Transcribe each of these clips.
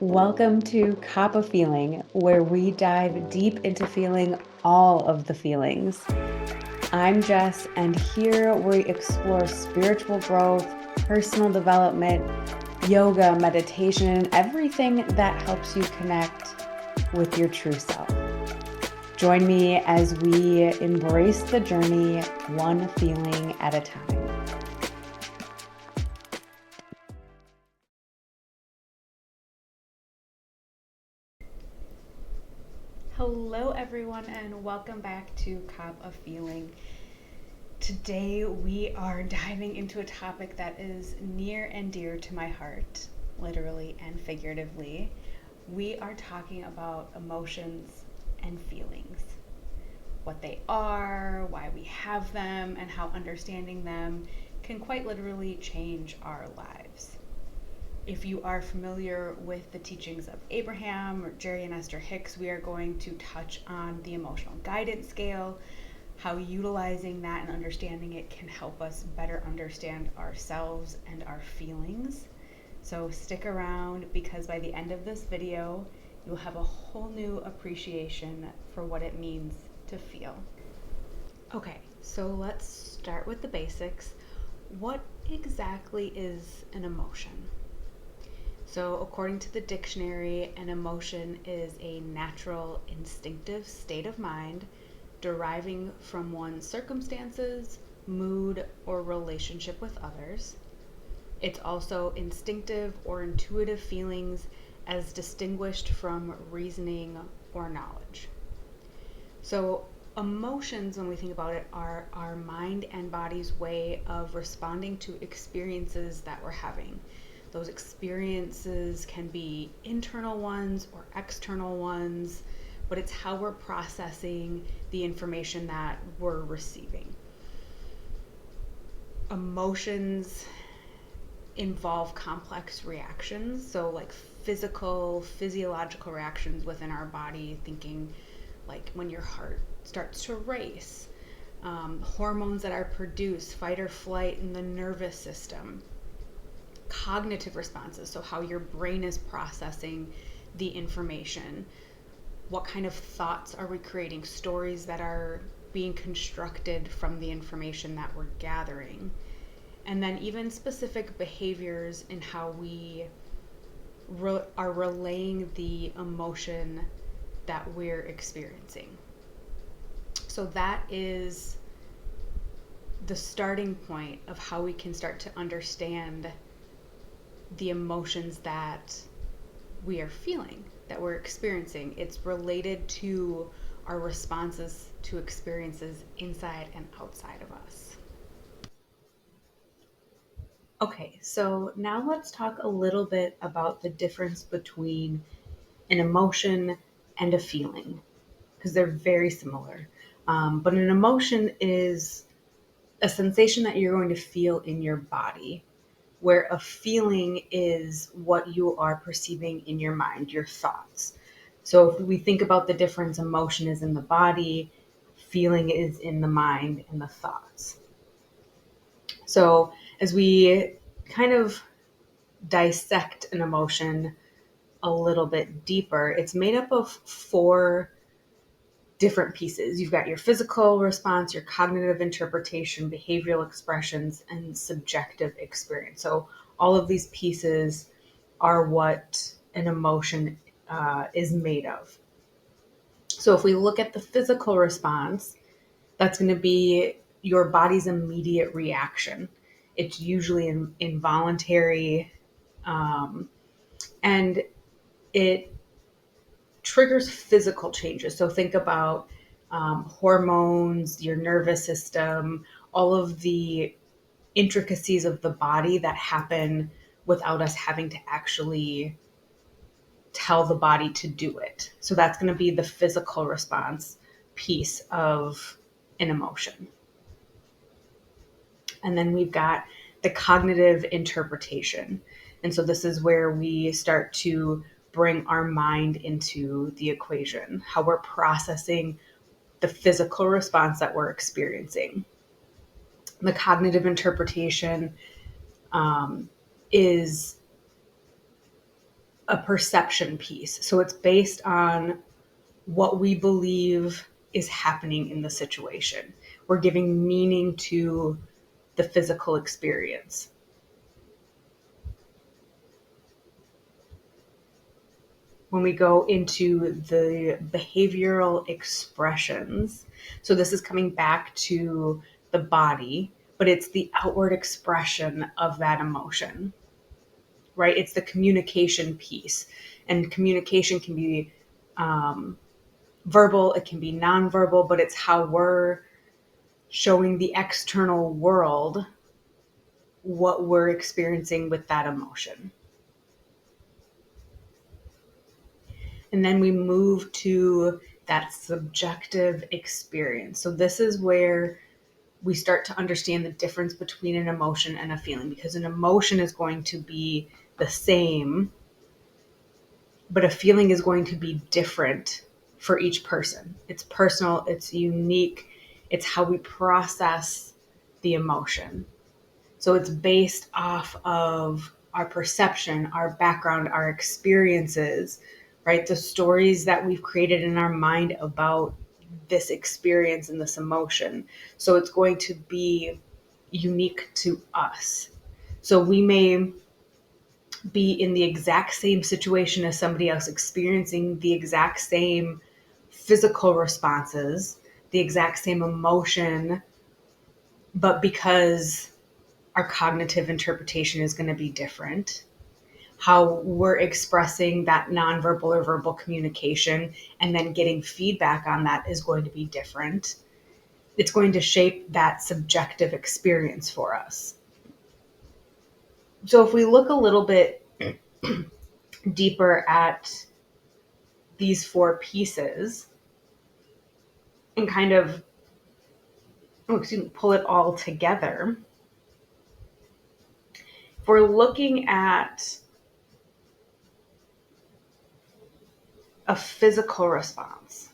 Welcome to Kappa Feeling, where we dive deep into feeling all of the feelings. I'm Jess, and here we explore spiritual growth, personal development, yoga, meditation, and everything that helps you connect with your true self. Join me as we embrace the journey, one feeling at a time. Hello everyone, and welcome back to Cup of Feeling. Today we are diving into a topic that is near and dear to my heart, literally and figuratively. We are talking about emotions and feelings, what they are, why we have them, and how understanding them can quite literally change our lives. If you are familiar with the teachings of Abraham or Jerry and Esther Hicks, we are going to touch on the emotional guidance scale, how utilizing that and understanding it can help us better understand ourselves and our feelings. So stick around, because by the end of this video, you'll have a whole new appreciation for what it means to feel. Okay, so let's start with the basics. What exactly is an emotion? So according to the dictionary, an emotion is a natural, instinctive state of mind deriving from one's circumstances, mood, or relationship with others. It's also instinctive or intuitive feelings as distinguished from reasoning or knowledge. So emotions, when we think about it, are our mind and body's way of responding to experiences that we're having. Those experiences can be internal ones or external ones, but it's how we're processing the information that we're receiving. Emotions involve complex reactions, so like physiological reactions within our body, thinking like when your heart starts to race, hormones that are produced, fight or flight in the nervous system. Cognitive responses, so how your brain is processing the information. What kind of thoughts are we creating? Stories that are being constructed from the information that we're gathering. And then even specific behaviors in how we are relaying the emotion that we're experiencing. So that is the starting point of how we can start to understand the emotions that we are feeling, that we're experiencing. It's related to our responses to experiences inside and outside of us. Okay, so now let's talk a little bit about the difference between an emotion and a feeling, because they're very similar. But an emotion is a sensation that you're going to feel in your body, where a feeling is what you are perceiving in your mind, your thoughts. So if we think about the difference, emotion is in the body, feeling is in the mind and the thoughts. So as we kind of dissect an emotion a little bit deeper, it's made up of four different pieces. You've got your physical response, your cognitive interpretation, behavioral expressions, and subjective experience. So all of these pieces are what an emotion is made of. So if we look at the physical response, that's going to be your body's immediate reaction. It's usually involuntary, and it triggers physical changes. So think about hormones, your nervous system, all of the intricacies of the body that happen without us having to actually tell the body to do it. So that's going to be the physical response piece of an emotion. And then we've got the cognitive interpretation. And so this is where we start to bring our mind into the equation, how we're processing the physical response that we're experiencing. The cognitive interpretation is a perception piece. So it's based on what we believe is happening in the situation. We're giving meaning to the physical experience. When we go into the behavioral expressions, so this is coming back to the body, but it's the outward expression of that emotion, right? It's the communication piece. And communication can be verbal, it can be nonverbal, but it's how we're showing the external world what we're experiencing with that emotion. And then we move to that subjective experience. So this is where we start to understand the difference between an emotion and a feeling, because an emotion is going to be the same, but a feeling is going to be different for each person. It's personal, it's unique, it's how we process the emotion. So it's based off of our perception, our background, our experiences, right? The stories that we've created in our mind about this experience and this emotion. So it's going to be unique to us. So we may be in the exact same situation as somebody else, experiencing the exact same physical responses, the exact same emotion, but because our cognitive interpretation is going to be different, how we're expressing that nonverbal or verbal communication and then getting feedback on that is going to be different. It's going to shape that subjective experience for us. So if we look a little bit deeper at these four pieces and kind of pull it all together, if we're looking at a physical response,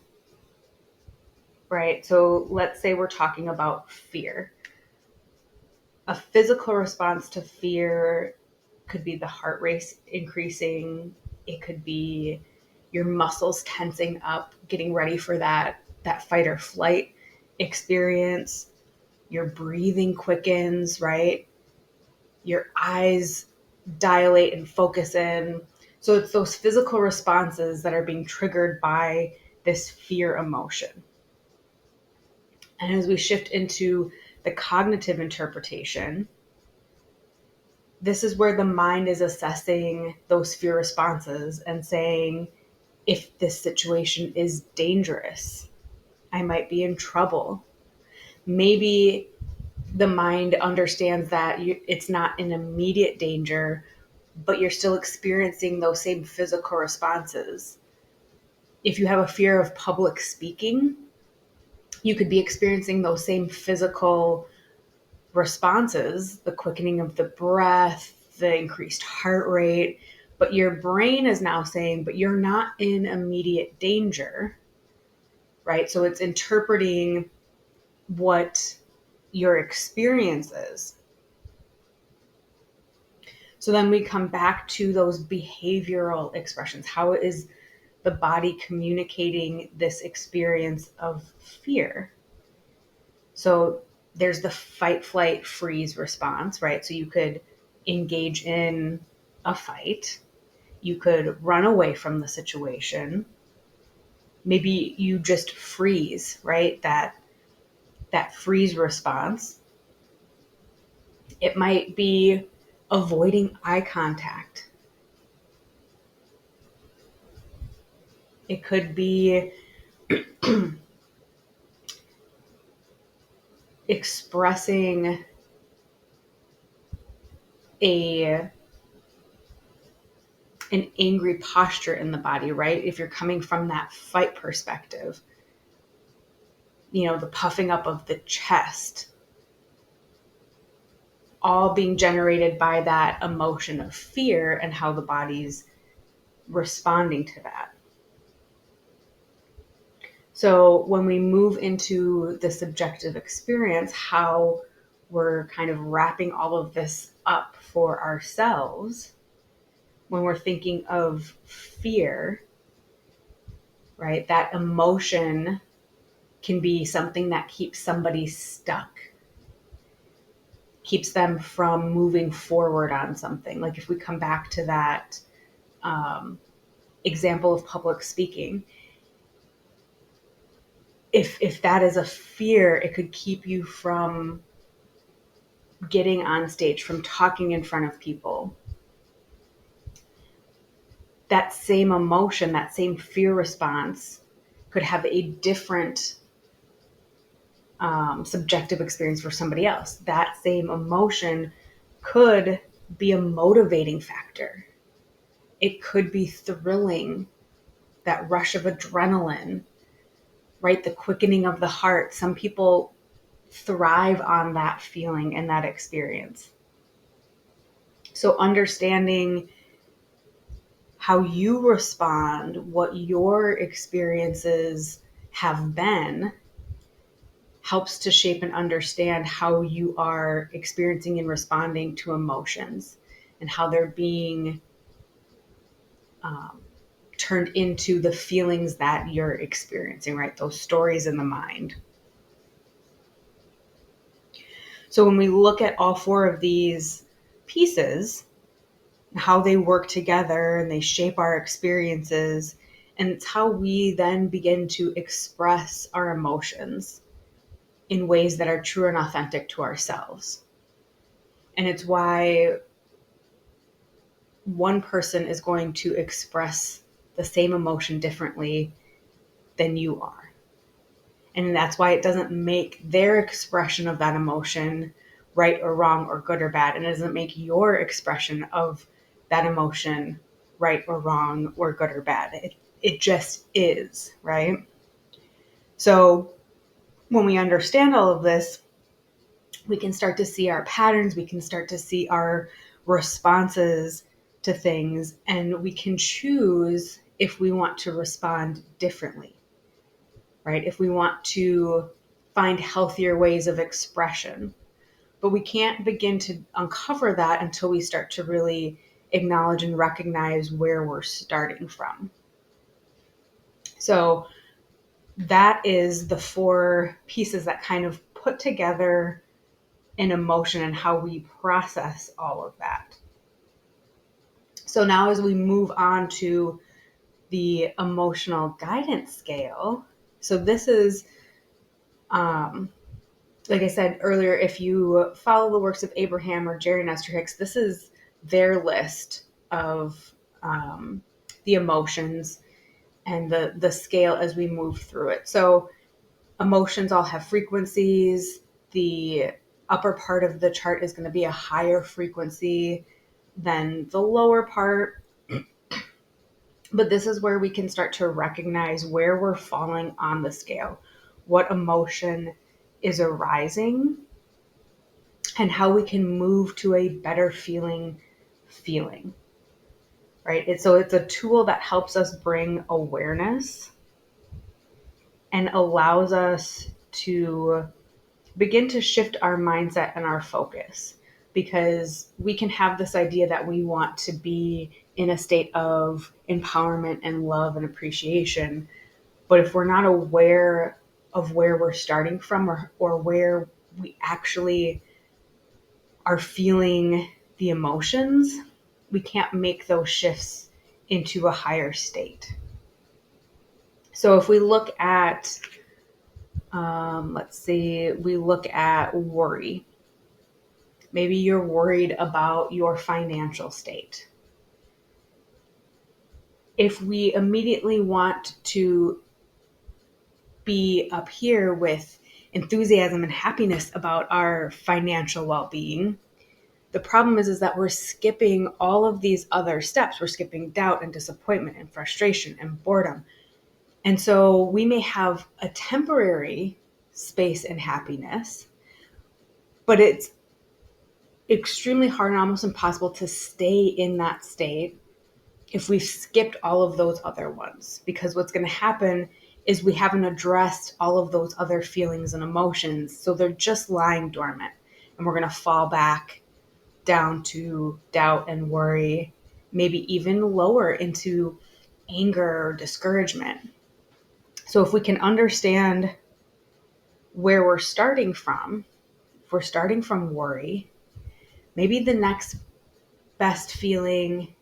right? So let's say we're talking about fear. A physical response to fear could be the heart rate increasing. It could be your muscles tensing up, getting ready for that fight or flight experience. Your breathing quickens, right? Your eyes dilate and focus in. So it's those physical responses that are being triggered by this fear emotion. And as we shift into the cognitive interpretation, this is where the mind is assessing those fear responses and saying, if this situation is dangerous, I might be in trouble. Maybe the mind understands that it's not an immediate danger, but you're still experiencing those same physical responses. If you have a fear of public speaking, you could be experiencing those same physical responses, the quickening of the breath, the increased heart rate, but your brain is now saying, but you're not in immediate danger, right? So it's interpreting what your experience is. So then we come back to those behavioral expressions. How is the body communicating this experience of fear? So there's the fight, flight, freeze response, right? So you could engage in a fight. You could run away from the situation. Maybe you just freeze, right? That freeze response. It might be avoiding eye contact. It could be expressing an angry posture in the body, right? If you're coming from that fight perspective, the puffing up of the chest, all being generated by that emotion of fear and how the body's responding to that. So when we move into the subjective experience, how we're kind of wrapping all of this up for ourselves, when we're thinking of fear, right, that emotion can be something that keeps somebody stuck, keeps them from moving forward on something. Like if we come back to that example of public speaking, if that is a fear, it could keep you from getting on stage, from talking in front of people. That same emotion, that same fear response could have a different subjective experience for somebody else. That same emotion could be a motivating factor. It could be thrilling, that rush of adrenaline, right? The quickening of the heart. Some people thrive on that feeling and that experience. So understanding how you respond, what your experiences have been, helps to shape and understand how you are experiencing and responding to emotions and how they're being turned into the feelings that you're experiencing, right? Those stories in the mind. So when we look at all four of these pieces, how they work together and they shape our experiences, and it's how we then begin to express our emotions in ways that are true and authentic to ourselves. And it's why one person is going to express the same emotion differently than you are. And that's why it doesn't make their expression of that emotion right or wrong or good or bad. And it doesn't make your expression of that emotion right or wrong or good or bad. It just is, right? So when we understand all of this, we can start to see our patterns, we can start to see our responses to things, and we can choose if we want to respond differently, right? If we want to find healthier ways of expression. But we can't begin to uncover that until we start to really acknowledge and recognize where we're starting from. So that is the four pieces that kind of put together an emotion and how we process all of that. So now as we move on to the emotional guidance scale, so this is, like I said earlier, if you follow the works of Abraham or Jerry Nestor Hicks, this is their list of the emotions and the scale as we move through it. So emotions all have frequencies. The upper part of the chart is going to be a higher frequency than the lower part. But this is where we can start to recognize where we're falling on the scale, what emotion is arising, and how we can move to a better feeling, right? So it's a tool that helps us bring awareness and allows us to begin to shift our mindset and our focus, because we can have this idea that we want to be in a state of empowerment and love and appreciation. But if we're not aware of where we're starting from, or where we actually are feeling the emotions, we can't make those shifts into a higher state. So if we look at, we look at worry. Maybe you're worried about your financial state. If we immediately want to be up here with enthusiasm and happiness about our financial well-being, the problem is that we're skipping all of these other steps. We're skipping doubt and disappointment and frustration and boredom. And so we may have a temporary space and happiness, but it's extremely hard and almost impossible to stay in that state if we've skipped all of those other ones. Because what's going to happen is we haven't addressed all of those other feelings and emotions. So they're just lying dormant, and we're going to fall back down to doubt and worry maybe even lower into anger or discouragement. So if we can understand where we're starting from, if we're starting from worry, maybe the next best feeling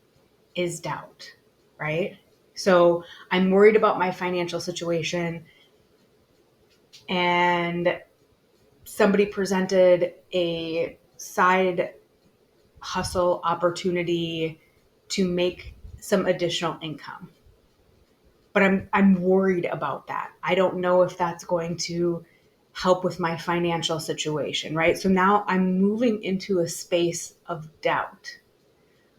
is doubt, right? So I'm worried about my financial situation, and somebody presented a side hustle opportunity to make some additional income. But I'm worried about that. I don't know if that's going to help with my financial situation, right? So now I'm moving into a space of doubt,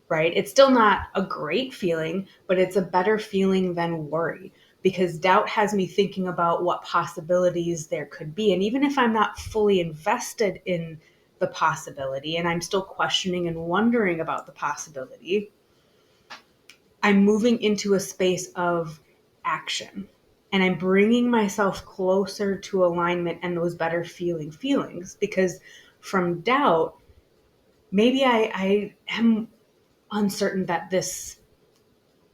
right? It's still not a great feeling, but it's a better feeling than worry, because doubt has me thinking about what possibilities there could be. And even if I'm not fully invested in the possibility and I'm still questioning and wondering about the possibility, I'm moving into a space of action, and I'm bringing myself closer to alignment and those better feelings, because from doubt, maybe I am uncertain that this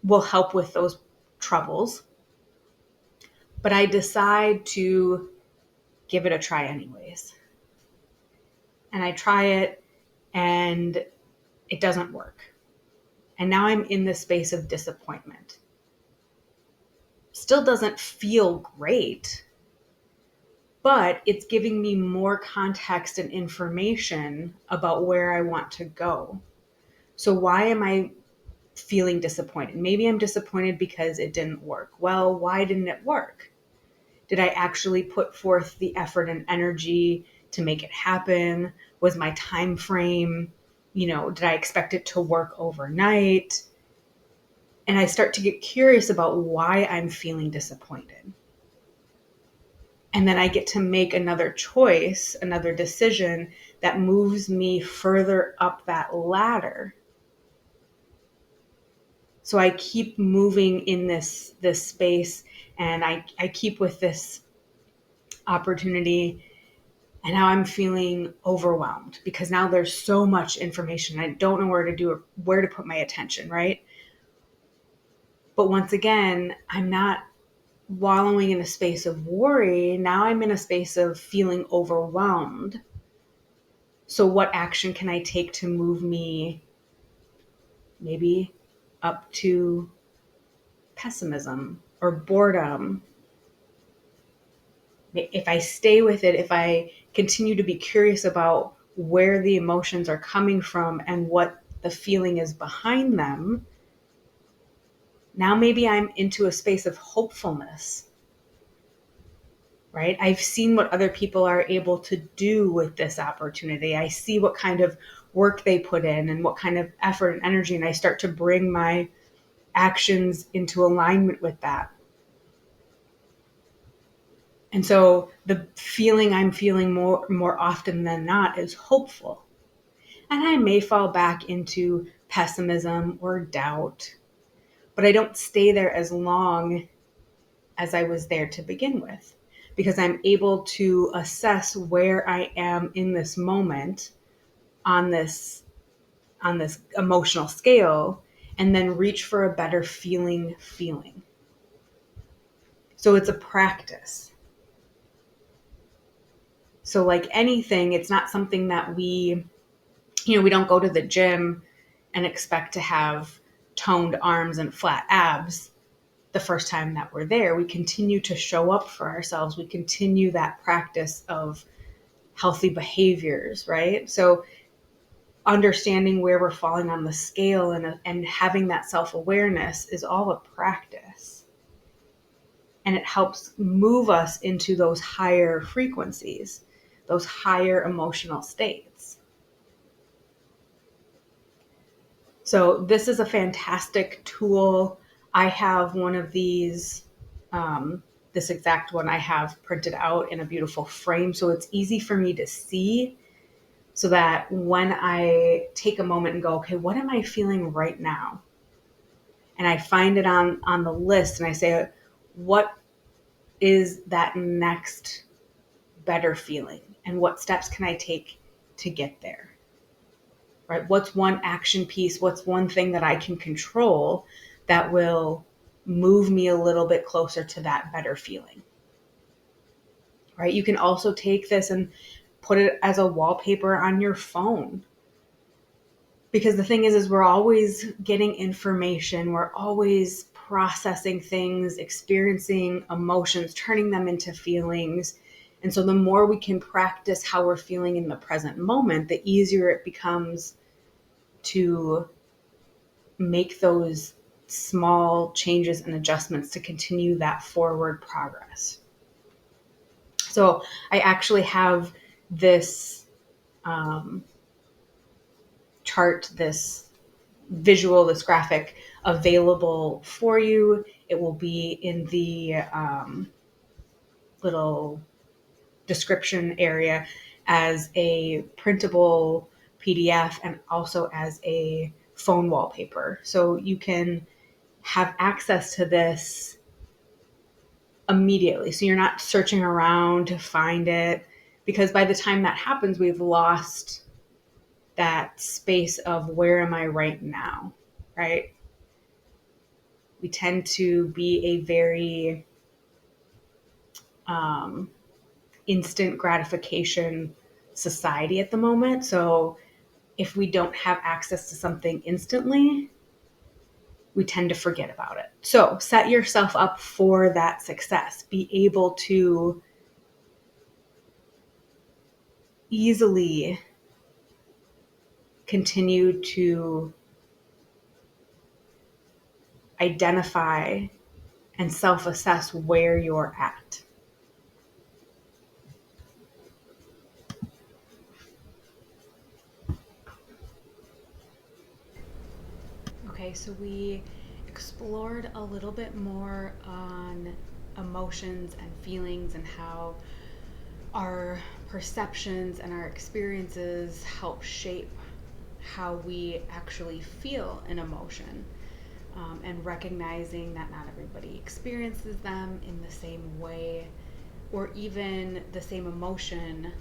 will help with those troubles, but I decide to give it a try anyways. And I try it and it doesn't work. And now I'm in this space of disappointment. Still doesn't feel great, but it's giving me more context and information about where I want to go. So why am I feeling disappointed? Maybe I'm disappointed because it didn't work. Well, why didn't it work? Did I actually put forth the effort and energy to make it happen? Was my time frame, did I expect it to work overnight? And I start to get curious about why I'm feeling disappointed. And then I get to make another choice, another decision that moves me further up that ladder. So I keep moving in this space, and I keep with this opportunity, and now I'm feeling overwhelmed because now there's so much information. I don't know where to put my attention, right? But once again, I'm not wallowing in a space of worry. Now I'm in a space of feeling overwhelmed. So what action can I take to move me maybe up to pessimism or boredom? If I stay with it, if I continue to be curious about where the emotions are coming from and what the feeling is behind them, now maybe I'm into a space of hopefulness, right? I've seen what other people are able to do with this opportunity. I see what kind of work they put in and what kind of effort and energy, and I start to bring my actions into alignment with that. And so the feeling I'm feeling more often than not is hopeful. And I may fall back into pessimism or doubt, but I don't stay there as long as I was there to begin with, because I'm able to assess where I am in this moment on this emotional scale, and then reach for a better feeling. So it's a practice. So like anything, it's not something that we don't go to the gym and expect to have toned arms and flat abs the first time that we're there. We continue to show up for ourselves. We continue that practice of healthy behaviors, right? So understanding where we're falling on the scale and having that self-awareness is all a practice. And it helps move us into those higher frequencies, those higher emotional states. So this is a fantastic tool. I have one of these, this exact one I have printed out in a beautiful frame, so it's easy for me to see, so that when I take a moment and go, okay, what am I feeling right now? And I find it on the list and I say, what is that next better feeling? And what steps can I take to get there? right? What's one action piece? What's one thing that I can control that will move me a little bit closer to that better feeling, right? You can also take this and put it as a wallpaper on your phone. Because the thing is we're always getting information. We're always processing things, experiencing emotions, turning them into feelings. And so the more we can practice how we're feeling in the present moment, the easier it becomes to make those small changes and adjustments to continue that forward progress. So I actually have this chart, this visual, this graphic available for you. It will be in the little description area as a printable PDF and also as a phone wallpaper. So you can have access to this immediately. So you're not searching around to find it, because by the time that happens, we've lost that space of where am I right now, right? We tend to be a very instant gratification society at the moment. So if we don't have access to something instantly, we tend to forget about it. So set yourself up for that success. Be able to easily continue to identify and self-assess where you're at. Okay, so we explored a little bit more on emotions and feelings and how our perceptions and our experiences help shape how we actually feel an emotion, and recognizing that not everybody experiences them in the same way, or even the same emotion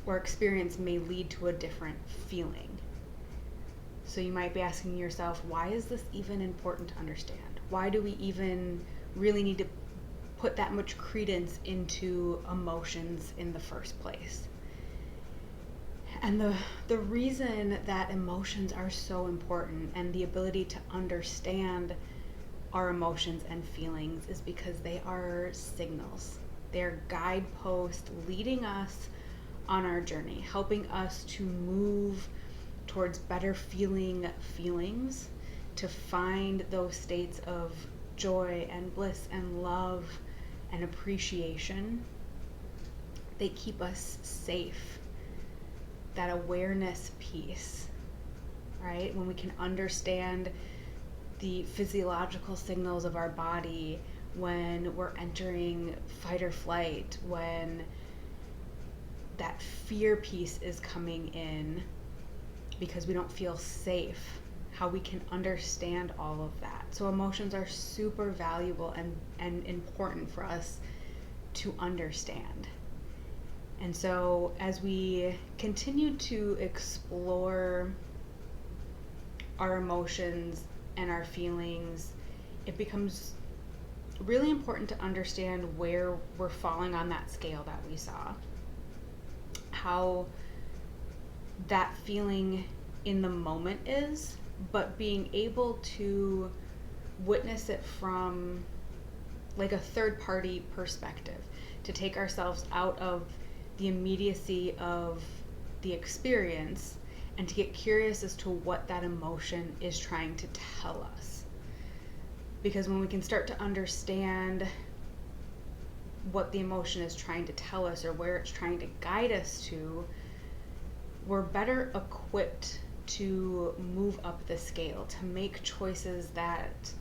or experience may lead to a different feeling. So you might be asking yourself, why is this even important to understand? Why do we even really need to put that much credence into emotions in the first place? And the reason that emotions are so important and the ability to understand our emotions and feelings is because they are signals. They're guideposts leading us on our journey, helping us to move towards better feeling feelings, to find those states of joy and bliss and love and appreciation. They keep us safe. That awareness piece, right? When we can understand the physiological signals of our body, when we're entering fight or flight, when that fear piece is coming in because we don't feel safe, how we can understand all of that. So emotions are super valuable and important for us to understand. And so as we continue to explore our emotions and our feelings, it becomes really important to understand where we're falling on that scale that we saw. How that feeling in the moment is, but being able to witness it from like a third party perspective, to take ourselves out of the immediacy of the experience and to get curious as to what that emotion is trying to tell us. Because when we can start to understand what the emotion is trying to tell us or where it's trying to guide us to, we're better equipped to move up the scale, to make choices that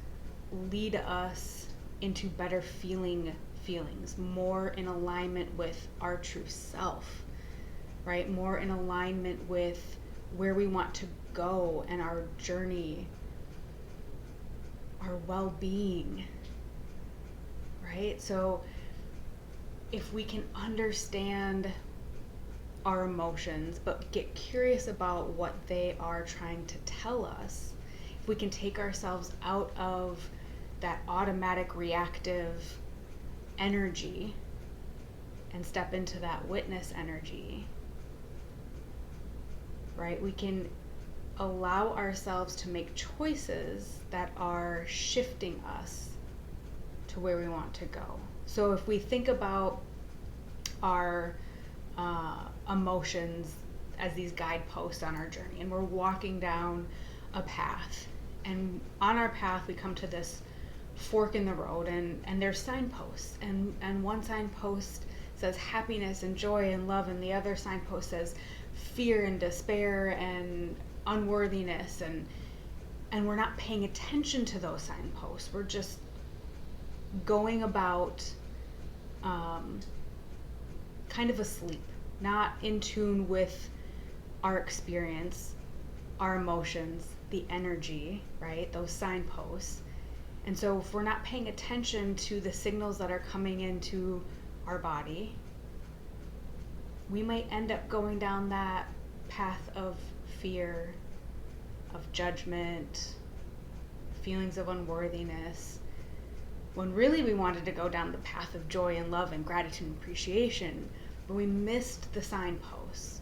lead us into better feelings, more in alignment with our true self, right? More in alignment with where we want to go and our journey, our well-being, right? So if we can understand our emotions, but get curious about what they are trying to tell us, if we can take ourselves out of that automatic reactive energy and step into that witness energy, right? We can allow ourselves to make choices that are shifting us to where we want to go. So if we think about our emotions as these guideposts on our journey, and we're walking down a path, and on our path we come to this fork in the road, and there's signposts, and one signpost says happiness and joy and love, and the other signpost says fear and despair and unworthiness, and we're not paying attention to those signposts. We're just going about kind of asleep, not in tune with our experience, our emotions, the energy, right? Those signposts. And so if we're not paying attention to the signals that are coming into our body, we might end up going down that path of fear, of judgment, feelings of unworthiness, when really we wanted to go down the path of joy and love and gratitude and appreciation, but we missed the signposts.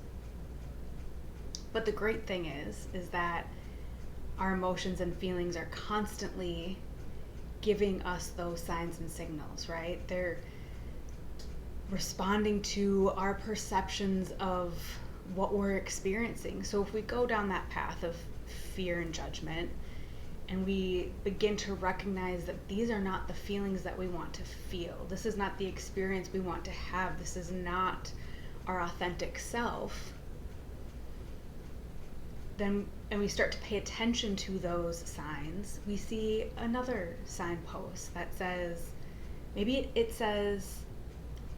But the great thing is that our emotions and feelings are constantly giving us those signs and signals, right? They're responding to our perceptions of what we're experiencing. So if we go down that path of fear and judgment, and we begin to recognize that these are not the feelings that we want to feel, this is not the experience we want to have, this is not our authentic self, then, and we start to pay attention to those signs, we see another signpost that says, maybe it says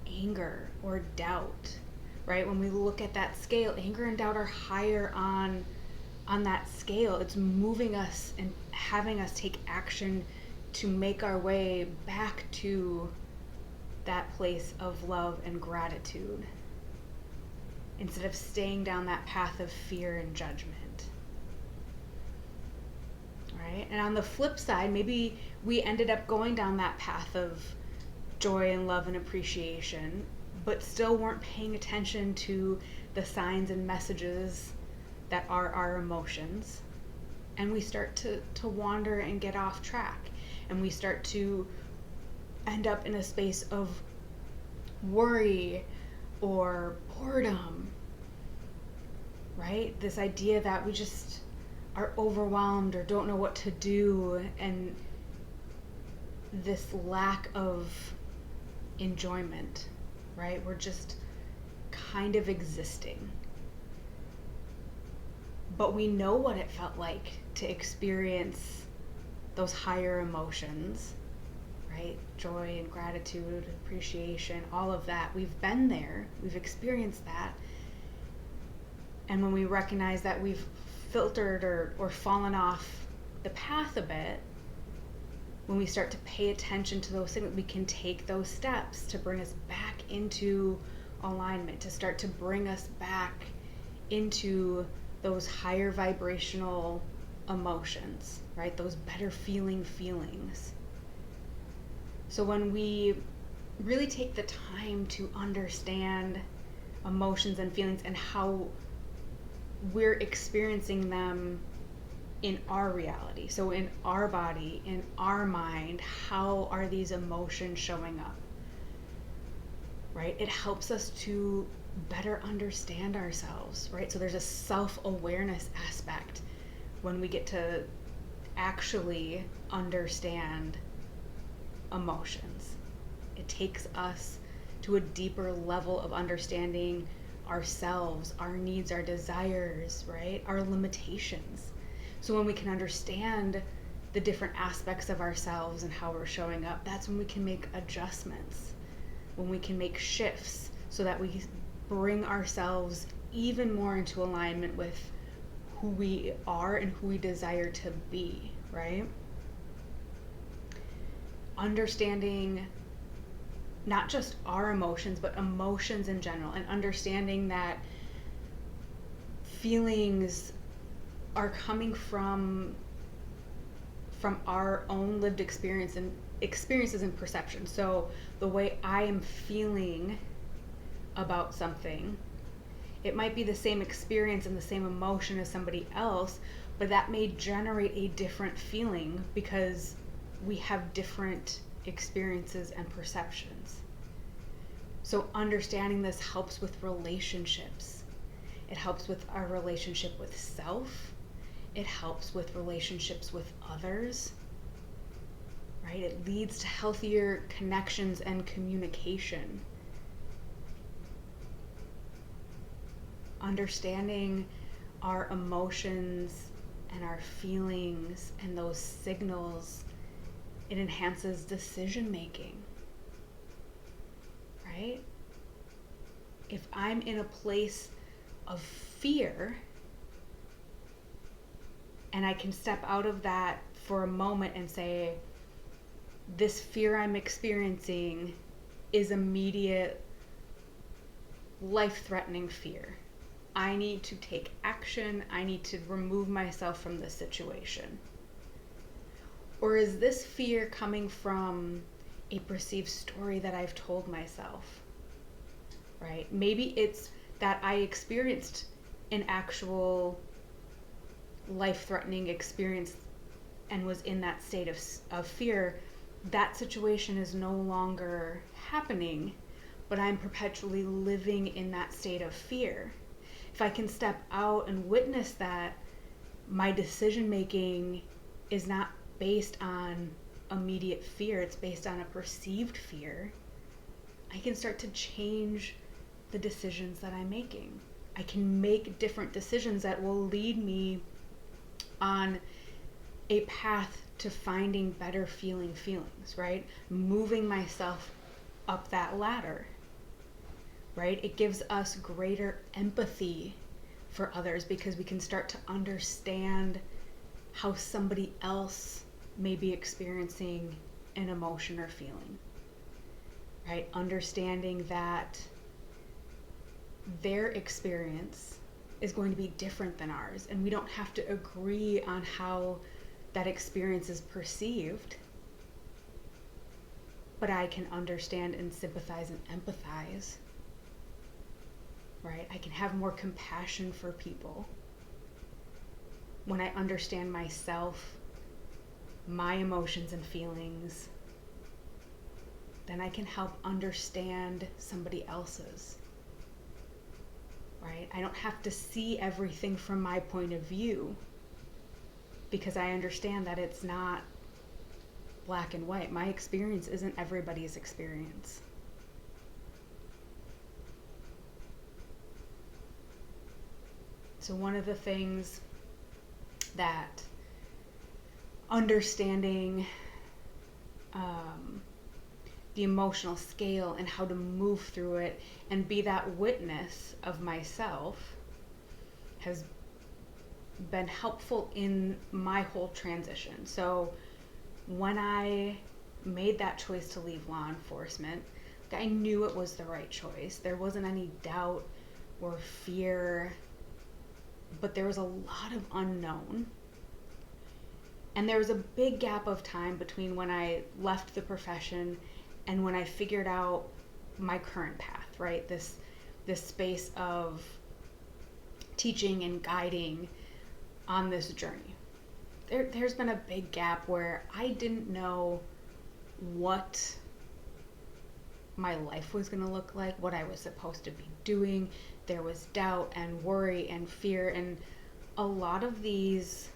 anger or doubt, right? When we look at that scale, anger and doubt are higher on that scale. It's moving us and having us take action to make our way back to that place of love and gratitude, instead of staying down that path of fear and judgment, right? And on the flip side, maybe we ended up going down that path of joy and love and appreciation, but still weren't paying attention to the signs and messages that are our emotions, and we start to wander and get off track, and we start to end up in a space of worry or boredom, right? This idea that we just are overwhelmed or don't know what to do, and this lack of enjoyment, right? We're just kind of existing. But we know what it felt like to experience those higher emotions, right? Joy and gratitude, appreciation, all of that. We've been there, we've experienced that. And when we recognize that we've filtered or fallen off the path a bit, when we start to pay attention to those things, we can take those steps to bring us back into alignment, to start to bring us back into those higher vibrational emotions, right? Those better feeling feelings. So when we really take the time to understand emotions and feelings and how we're experiencing them in our reality, so in our body, in our mind, how are these emotions showing up, right? It helps us to better understand ourselves, right? So there's a self-awareness aspect when we get to actually understand emotions. It takes us to a deeper level of understanding ourselves, our needs, our desires, right? Our limitations. So when we can understand the different aspects of ourselves and how we're showing up, that's when we can make adjustments, when we can make shifts so that we bring ourselves even more into alignment with who we are and who we desire to be, right? Understanding not just our emotions, but emotions in general, and understanding that feelings are coming from our own lived experience and experiences and perception. So the way I am feeling about something, it might be the same experience and the same emotion as somebody else, but that may generate a different feeling because we have different experiences and perceptions. So understanding this helps with relationships. It helps with our relationship with self. It helps with relationships with others, right? It leads to healthier connections and communication. Understanding our emotions and our feelings and those signals, it enhances decision making, right? If I'm in a place of fear and I can step out of that for a moment and say, this fear I'm experiencing is immediate, life-threatening fear. I need to take action. I need to remove myself from this situation. Or is this fear coming from a perceived story that I've told myself, right? Maybe it's that I experienced an actual life-threatening experience and was in that state of fear. That situation is no longer happening, but I'm perpetually living in that state of fear. If I can step out and witness that, my decision making is not based on immediate fear, it's based on a perceived fear. I can start to change the decisions that I'm making. I can make different decisions that will lead me on a path to finding better feeling feelings, right? Moving myself up that ladder, right? It gives us greater empathy for others because we can start to understand how somebody else may be experiencing an emotion or feeling, right? Understanding that their experience is going to be different than ours, and we don't have to agree on how that experience is perceived, but I can understand and sympathize and empathize, right? I can have more compassion for people when I understand myself, my emotions and feelings. Then I can help understand somebody else's, right? I don't have to see everything from my point of view because I understand that it's not black and white. My experience isn't everybody's experience. So one of the things that understanding the emotional scale and how to move through it and be that witness of myself has been helpful in my whole transition. So when I made that choice to leave law enforcement, I knew it was the right choice. There wasn't any doubt or fear, but there was a lot of unknown. And there was a big gap of time between when I left the profession and when I figured out my current path, right? This space of teaching and guiding on this journey. There's been a big gap where I didn't know what my life was going to look like, what I was supposed to be doing. There was doubt and worry and fear and a lot of these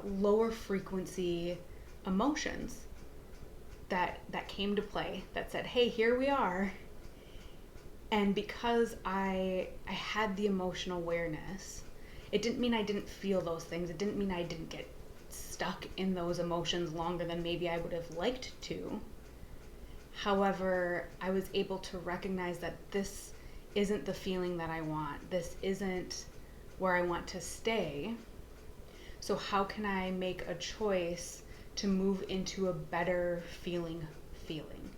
lower frequency emotions that came to play that said, hey, here we are. And because I had the emotional awareness, it didn't mean I didn't feel those things. It didn't mean I didn't get stuck in those emotions longer than maybe I would have liked to. However, I was able to recognize that this isn't the feeling that I want. This isn't where I want to stay. So how can I make a choice to move into a better feeling feeling.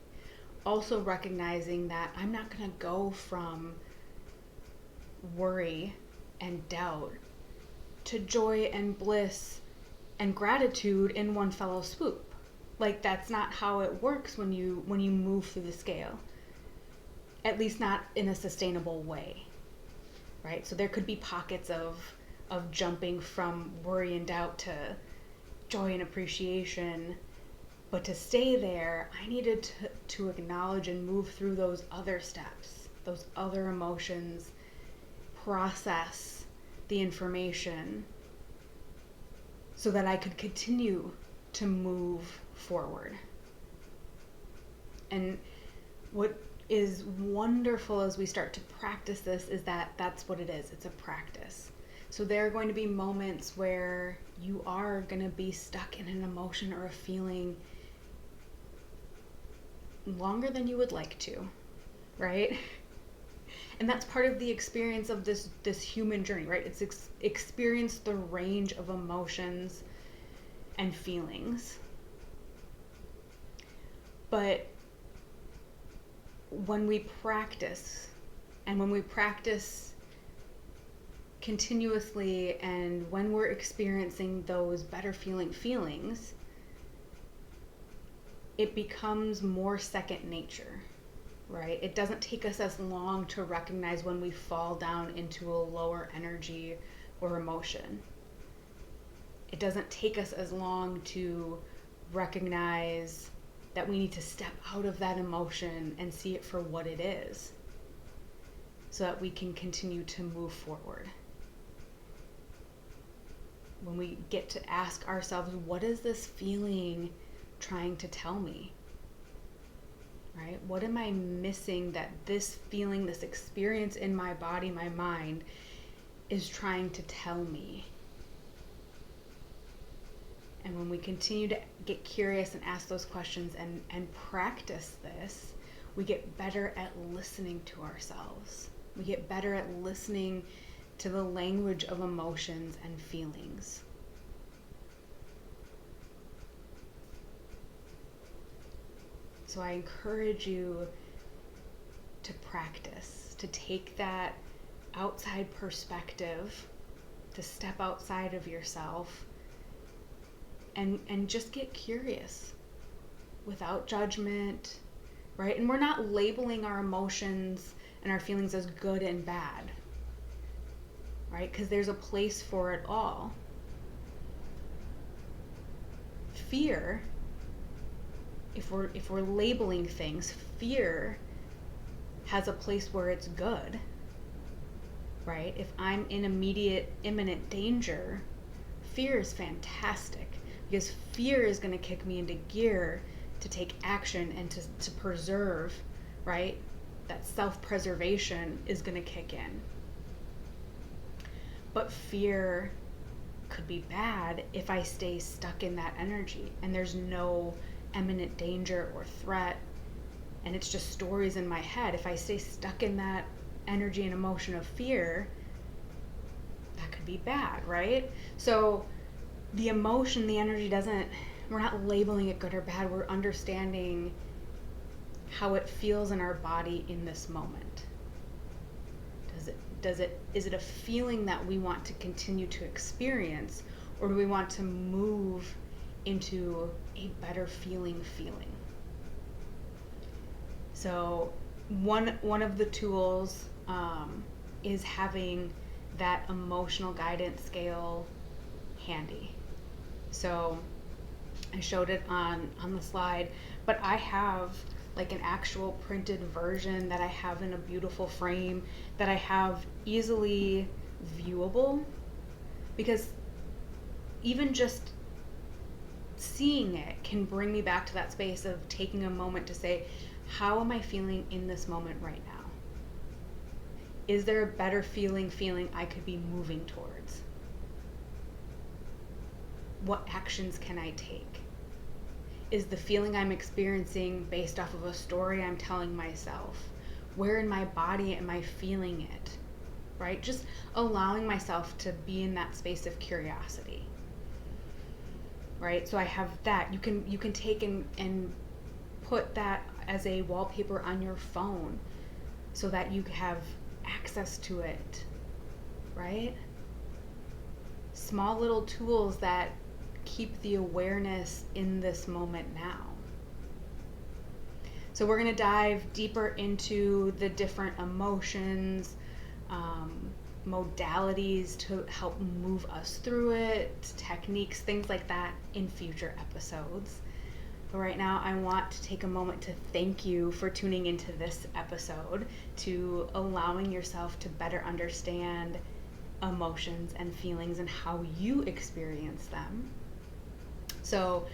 Also recognizing that I'm not going to go from worry and doubt to joy and bliss and gratitude in one fell swoop. Like, that's not how it works when you move through the scale. At least not in a sustainable way. Right? So there could be pockets of jumping from worry and doubt to joy and appreciation. But to stay there, I needed to acknowledge and move through those other steps, those other emotions, process the information so that I could continue to move forward. And what is wonderful as we start to practice this is that that's what it is. It's a practice. So there are going to be moments where you are going to be stuck in an emotion or a feeling longer than you would like to, right? And that's part of the experience of this human journey, right? It's experience the range of emotions and feelings. But when we practice, and when we practice continuously, and when we're experiencing those better feeling feelings, it becomes more second nature, right? It doesn't take us as long to recognize when we fall down into a lower energy or emotion. It doesn't take us as long to recognize that we need to step out of that emotion and see it for what it is, so that we can continue to move forward. When we get to ask ourselves, what is this feeling trying to tell me? Right? What am I missing that this feeling, this experience in my body, my mind, is trying to tell me? And when we continue to get curious and ask those questions and practice this, we get better at listening to ourselves. We get better at listening to the language of emotions and feelings. So I encourage you to practice, to take that outside perspective, to step outside of yourself, and just get curious without judgment, right? And we're not labeling our emotions and our feelings as good and bad, right? Because there's a place for it all. Fear, if we're labeling things, fear has a place where it's good, right? If I'm in imminent danger, fear is fantastic, because fear is going to kick me into gear to take action and to preserve, right? That self-preservation is going to kick in. But fear could be bad if I stay stuck in that energy and there's no imminent danger or threat, and it's just stories in my head. If I stay stuck in that energy and emotion of fear, that could be bad, right? So the emotion, the energy we're not labeling it good or bad. We're understanding how it feels in our body in this moment. Is it a feeling that we want to continue to experience, or do we want to move into a better feeling? So one of the tools is having that emotional guidance scale handy. So I showed it on the slide, but I have like an actual printed version that I have in a beautiful frame that I have easily viewable, because even just seeing it can bring me back to that space of taking a moment to say, how am I feeling in this moment right now? Is there a better feeling I could be moving towards? What actions can I take? Is the feeling I'm experiencing based off of a story I'm telling myself? Where in my body am I feeling it? Right? Just allowing myself to be in that space of curiosity. Right? So I have that. You can take and put that as a wallpaper on your phone so that you have access to it, right? Small little tools that keep the awareness in this moment now. So we're going to dive deeper into the different emotions, modalities to help move us through it, techniques, things like that in future episodes. But right now, I want to take a moment to thank you for tuning into this episode, to allowing yourself to better understand emotions and feelings and how you experience them. So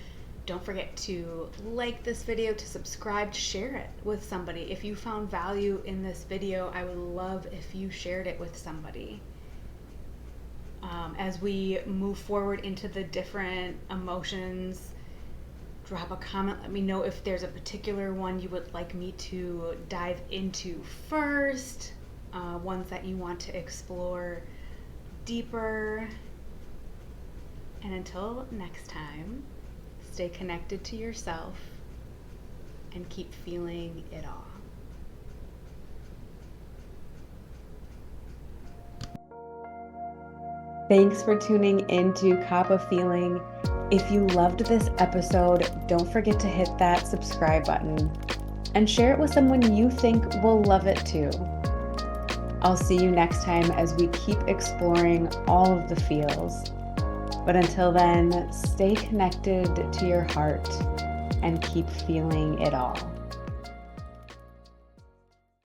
don't forget to like this video, to subscribe, to share it with somebody. If you found value in this video, I would love if you shared it with somebody. As we move forward into the different emotions, drop a comment. Let me know if there's a particular one you would like me to dive into first, ones that you want to explore deeper. And until next time, stay connected to yourself and keep feeling it all. Thanks for tuning into Cop of Feeling. If you loved this episode, don't forget to hit that subscribe button and share it with someone you think will love it too. I'll see you next time as we keep exploring all of the feels. But until then, stay connected to your heart and keep feeling it all.